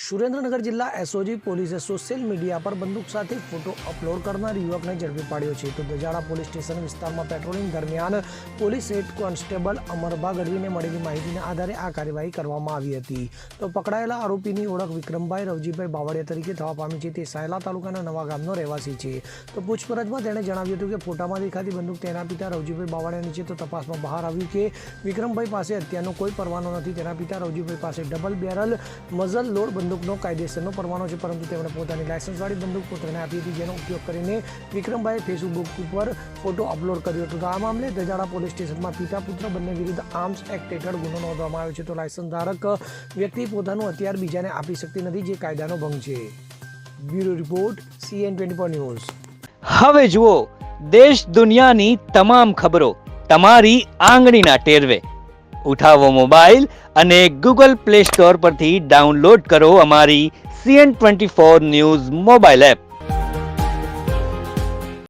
સુરેન્દ્રનગર જિલ્લા એસઓજી પોલીસે social media પર બંદૂક સાથે ફોટો અપલોડ કરનાર યુવકને ઝડપી પાડ્યો છે. તો દજાડા પોલીસ સ્ટેશન વિસ્તારમાં પેટ્રોલિંગ દરમિયાન પોલીસ હેડ કોન્સ્ટેબલ અમરભા ગઢવીને મળેલી માહિતીના આધારે આ કાર્યવાહી કરવામાં આવી હતી. તો પકડાયેલા આરોપીની ઓળખ વિક્રમભાઈ રવજીભાઈ બાવળિયા તરીકે થવા પામી છે. તે સાયલા તાલુકાના નવા ગામનો રહેવાસી છે. તો પૂછપરછમાં તેણે જણાવ્યું હતું કે ફોટામાં દેખાતી બંદૂક તેના પિતા રવજીભાઈ બાવળિયાની છે. તો તપાસમાં બહાર આવ્યું કે વિક્રમભાઈ પાસે હત્યાનો કોઈ પરવાનો નથી. તેના પિતા રવજીભાઈ પાસે ડબલ બેરલ મઝલ લોડ બંદૂકનો કાયદેસરનો પરવાનો છે, પરંતુ તેમણે પોતાની લાયસન્સવાળી બંદૂક પોતાને આપી હતી, જેનો ઉપયોગ કરીને વિક્રમભાઈએ ફેસબુક ઉપર ફોટો અપલોડ કર્યો હતો. તો આ મામલે દજાડા પોલીસ સ્ટેશનમાં પિતા પુત્ર બંને વિરુદ્ધ આર્મ્સ એક્ટ હેઠળ ગુનો નોંધવામાં આવ્યો છે. તો લાયસન્સ ધારક વ્યક્તિ પોતાનું હથિયાર બીજાને આપી શકતી નથી, જે કાયદાનો ભંગ છે. Bureau report CN24 news. હવે જુઓ દેશ દુનિયાની તમામ ખબરો તમારી આંગળીના ટેરવે. ઉઠાવો મોબાઈલ અને ગૂગલ પ્લે સ્ટોર પરથી ડાઉનલોડ કરો અમારી CN24 ન્યૂઝ મોબાઈલ એપ.